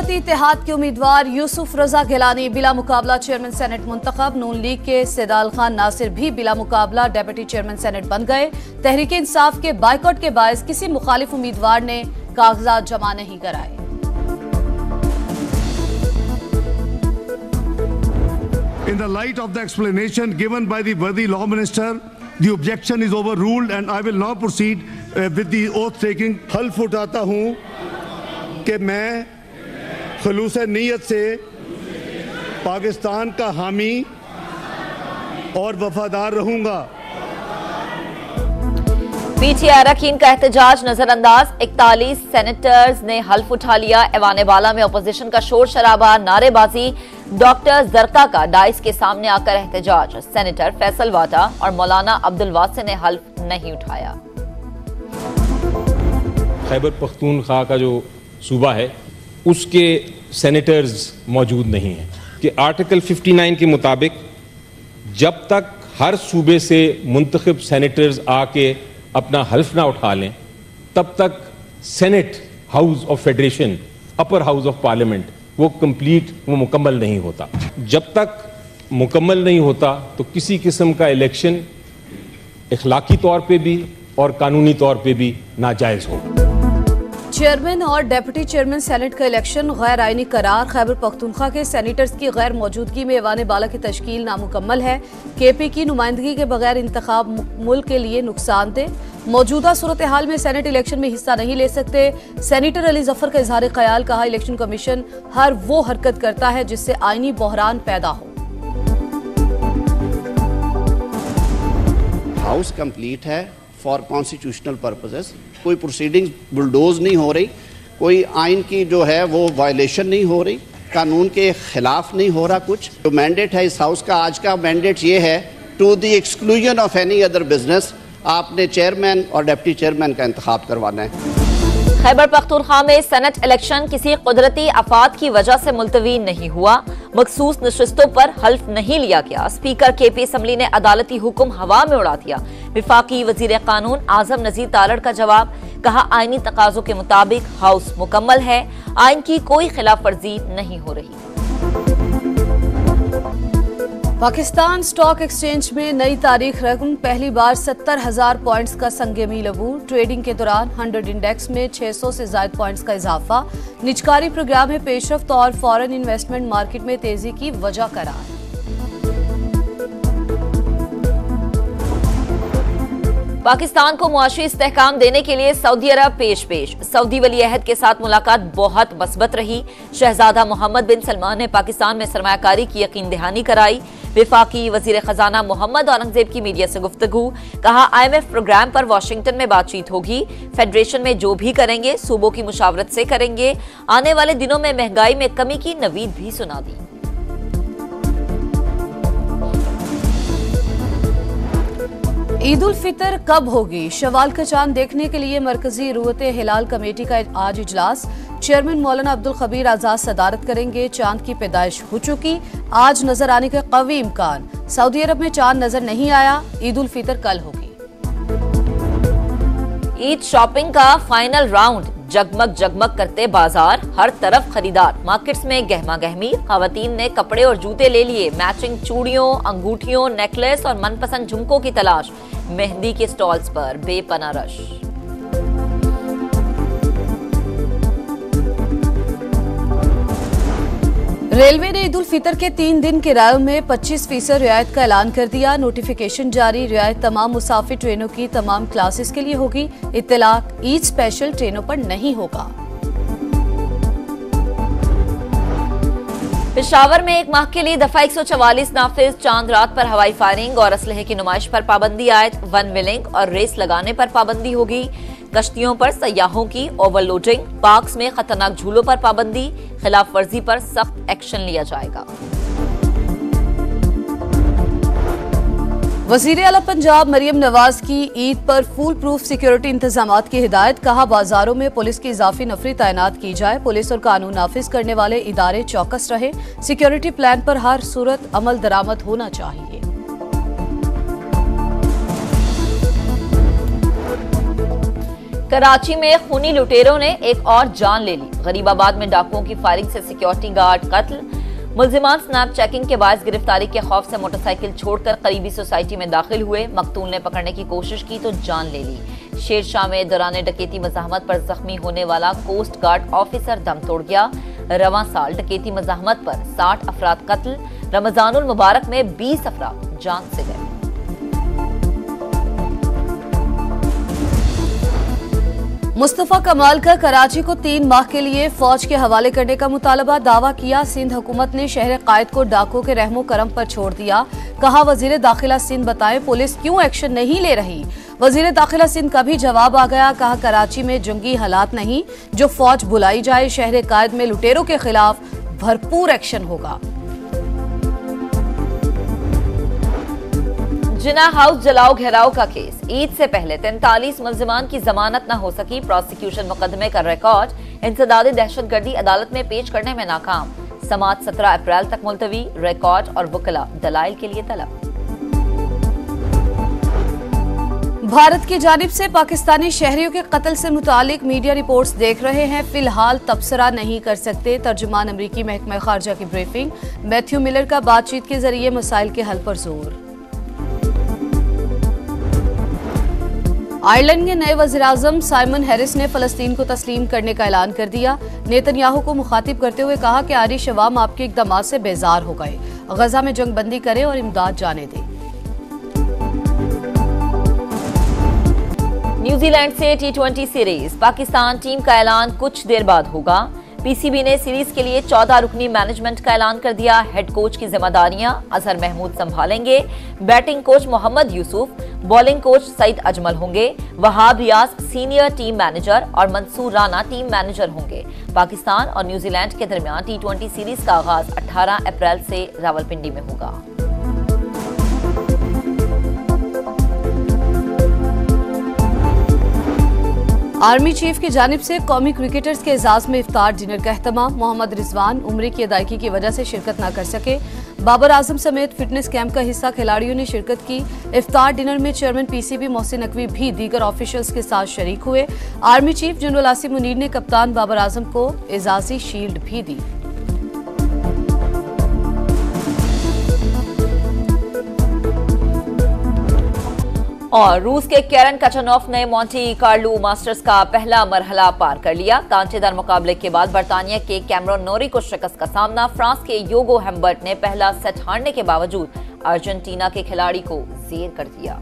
मुसल्लती इत्तेहाद के उम्मीदवार यूसुफ रजा गिलानी बिला मुकाबला चेयरमैन सेनेट मुंतखब। नून लीग के सेदाल खान नासिर भी बिला मुकाबला डेप्यूटी चेयरमैन सेनेट बन गए। तहरीक इंसाफ के बायकॉट के बायस किसी मुखालिफ उम्मीदवार ने कागजात जमा नहीं कराए। In the light of the explanation given by the worthy law minister, the objection is overruled and I will now proceed with the oath taking. हल्फ उठाता हूं कि मैं खलूस नीयत से पाकिस्तान का हामी और वफादार रहूंगा। पीटीआई अरकान का एहतजाज नजरअंदाज। 41 सेनेटर्स ने हल्फ उठा लिया। ऐवान बाला में अपोजिशन का शोर शराबा, नारेबाजी। डॉक्टर जरका का डाइस के सामने आकर एहतजाज। सेनेटर फैसल वाटा और मौलाना अब्दुल वासे ने हल्फ नहीं उठाया। खैबर पख्तूनख्वा का जो सूबा है उसके सेनेटर्स मौजूद नहीं हैं कि आर्टिकल 59 के मुताबिक जब तक हर सूबे से मुंतखब सेनेटर्स आके अपना हल्फ ना उठा लें तब तक senate house of federation, upper house of parliament वो मुकम्मल नहीं होता। जब तक मुकम्मल नहीं होता तो किसी किस्म का इलेक्शन इखलाकी तौर पे भी और कानूनी तौर पे भी नाजायज होगा। चेयरमैन और डेप्यूटी चेयरमैन सेनेट का इलेक्शन गैर आईनी करार। खैबर पख्तूनख्वा के सेनेटर्स की गैर मौजूदगी में ऐवान बाला की तश्कील नामुकम्मल है। केपी की नुमाइंदगी के बगैर इंतखाब मुल्क के लिए नुकसानदेह। मौजूदा सूरत हाल में सेनेट इलेक्शन में हिस्सा नहीं ले सकते। सेनेटर अली जफर का इजहार ख्याल। कहा, इलेक्शन कमीशन हर वो हरकत करता है जिससे आईनी बहरान पैदा हो। हाउस कंप्लीट है फॉर कॉन्स्टिट्यूशनल पर्पसेस। कोई प्रोसीडिंग्स बुलडोज नहीं हो रही, कोई आइन की जो है वो वायलेशन नहीं हो रही, कानून के खिलाफ नहीं हो रहा कुछ। जो मैंडेट है इस हाउस का, आज का मैंडेट ये है, to the exclusion of any other business आपने चेयरमैन और डिप्टी चेयरमैन का इंतखाब करवाना है। खैबर पख्तूनख्वा में सेनेट इलेक्शन किसी कुदरती आफात की वजह से मुलतवी नहीं हुआ। मखसूस नशस्तों पर हल्फ नहीं लिया गया। स्पीकर केपी असम्बली ने अदालती हुक्म हवा में उड़ा दिया। विफाकी वजीर कानून आजम नजीर तारड़ का जवाब। कहा, आईनी तकाजों के मुताबिक हाउस मुकम्मल है, आइन की कोई खिलाफ वर्जी नहीं हो रही। पाकिस्तान स्टॉक एक्सचेंज में नई तारीख रकम। पहली बार 70,000 पॉइंट्स का संगे मील अबूर। ट्रेडिंग के दौरान 100 इंडेक्स में 600 से ज्यादा पॉइंट्स का इजाफा। निजकारी प्रोग्राम में पेशरफ्त और फॉरेन इन्वेस्टमेंट मार्केट में तेजी की वजह करार। पाकिस्तान को मुआशी इस्तेहकाम देने के लिए सऊदी अरब पेश। सऊदी वली अहद के साथ मुलाकात बहुत मस्बत रही। शहजादा मोहम्मद बिन सलमान ने पाकिस्तान में सरमायाकारी की यकीन दहानी कराई। विफाकी वजीर खजाना मोहम्मद औरंगजेब की मीडिया से गुफ्तगू। कहा, IMF प्रोग्राम पर वाशिंगटन में बातचीत होगी। फेडरेशन में जो भी करेंगे सूबों की मुशावरत से करेंगे। आने वाले दिनों में महंगाई में कमी की नवीद भी सुना दी। ईद उल फितर कब होगी? शवाल का चांद देखने के लिए मरकजी रुवते हिलाल कमेटी का आज इजलास। चेयरमैन मौलाना अब्दुल खबीर आजाद सदारत करेंगे। चांद की पैदाइश हो चुकी, आज नजर आने के कवी इम्कान। सऊदी अरब में चांद नजर नहीं आया। ईद उल फितर कल होगी। ईद शॉपिंग का फाइनल राउंड। जगमग जगमग करते बाजार, हर तरफ खरीदार। मार्केट्स में गहमा गहमी। खवातीन ने कपड़े और जूते ले लिए। मैचिंग चूड़ियों, अंगूठियों, नेकलेस और मनपसंद झुमकों की तलाश। मेहंदी के स्टॉल्स पर बेपनाह रश। रेलवे ने ईद उल फितर के 3 दिन किरायों में 25% रियायत का ऐलान कर दिया। नोटिफिकेशन जारी। रियायत तमाम मुसाफिर ट्रेनों की तमाम क्लासेस के लिए होगी। इत्तलाक ईद स्पेशल ट्रेनों पर नहीं होगा। पेशावर में 1 माह के लिए दफा 144 नाफिज। चांद रात पर हवाई फायरिंग और असलहे की नुमाइश पर पाबंदी आयद। वन व्हीलिंग और रेस लगाने पर पाबंदी होगी। कश्तियों पर सयाहों की ओवरलोडिंग। पार्क्स में खतरनाक झूलों पर पाबंदी। खिलाफ वर्जी पर सख्त एक्शन लिया जाएगा। वजीर आला पंजाब मरियम नवाज की ईद पर फुल प्रूफ सिक्योरिटी इंतजामात की हिदायत। कहा, बाजारों में पुलिस की इजाफी नफरी तैनात की जाए। पुलिस और कानून नाफिज करने वाले इदारे चौकस रहे। सिक्योरिटी प्लान पर हर सूरत अमल दरामद होना चाहिए। कराची में खूनी लुटेरों ने एक और जान ले ली। गरीबाबाद में डाकुओं की फायरिंग से सिक्योरिटी गार्ड कत्ल। मुल्जिमान स्नैप चेकिंग के बाद गिरफ्तारी के खौफ से मोटरसाइकिल छोड़कर करीबी सोसाइटी में दाखिल हुए। मकतूल ने पकड़ने की कोशिश की तो जान ले ली। शेरशाह में दौरान डकैती मज़ाहमत पर जख्मी होने वाला कोस्ट गार्ड ऑफिसर दम तोड़ गया। रवां साल डकैती मज़ाहमत पर 60 अफराद कत्ल। रमजानुल मुबारक में 20 अफराद जान से गए। मुस्तफा कमाल का कराची को 3 माह के लिए फौज के हवाले करने का मुतालबा। दावा किया सिंध हुकूमत ने शहर कायद को डाकुओं के रहमो करम पर छोड़ दिया। कहा वजीर दाखिला सिंध बताएं पुलिस क्यों एक्शन नहीं ले रही। वजीर दाखिला सिंध का भी जवाब आ गया। कहा कराची में जंगी हालात नहीं, जो फौज बुलाई जाए। शहर कायद में लुटेरों के खिलाफ भरपूर एक्शन होगा। जिना हाउस जलाओ घेराव का केस। ईद से पहले 43 मुल्जिमान की जमानत न हो सकी। प्रोसिक्यूशन मुकदमे का रिकॉर्ड इंसदाद दहशतगर्दी अदालत में पेश करने में नाकाम। समाअत 17 अप्रैल तक मुलतवी। रिकॉर्ड और वकला दलाइल के लिए तलब। भारत की जानिब से पाकिस्तानी शहरियों के कत्ल से मुतालिक मीडिया रिपोर्ट्स देख रहे हैं, फिलहाल तबसरा नहीं कर सकते। तर्जुमान अमरीकी महकमा खारजा की ब्रीफिंग। मैथ्यू मिलर का बातचीत के जरिए मसाइल के हल पर जोर। आयरलैंड के नए वज़ीर-ए-आज़म साइमन हैरिस ने फलस्तीन को तस्लीम करने का ऐलान कर दिया। नेतन्याहू को मुखातिब करते हुए कहा कि आयरिश अवाम आपके इक़दामात से बेजार हो गए। गजा में जंग बंदी करें और इमदाद जाने दें। न्यूजीलैंड से T20 सीरीज। पाकिस्तान टीम का ऐलान कुछ देर बाद होगा। पीसीबी ने सीरीज के लिए 14 रुकनी मैनेजमेंट का ऐलान कर दिया। हेड कोच की जिम्मेदारियां अजहर महमूद संभालेंगे। Batting coach Mohammad Yousuf, bowling coach Saeed Ajmal होंगे। Wahab Riaz senior team manager और मंसूर राना टीम मैनेजर होंगे। पाकिस्तान और न्यूजीलैंड के दरमियान T20 सीरीज का आगाज 18 अप्रैल से रावलपिंडी में होगा। आर्मी चीफ की जानिब से कौमी क्रिकेटर्स के एजाज में इफ्तार डिनर का एहतमाम। मोहम्मद रिजवान उम्र की अदायगी की वजह से शिरकत न कर सके। बाबर आजम समेत फिटनेस कैंप का हिस्सा खिलाड़ियों ने शिरकत की। इफ्तार डिनर में चेयरमैन पीसीबी मोहसिन नकवी भी दीगर ऑफिशियल्स के साथ शरीक हुए। Army chief general Asim Munir ने कप्तान बाबर आजम को एजाजी शील्ड भी दी। और रूस के कैरन कचनोफ ने मोंटी कार्लो मास्टर्स का पहला मरहला पार कर लिया। कांटेदार मुकाबले के बाद बर्तानिया के कैमरन नोरी को शिकस्त का सामना। फ्रांस के योगो हेम्बर्ट ने पहला सेट हारने के बावजूद अर्जेंटीना के खिलाड़ी को जेर कर दिया।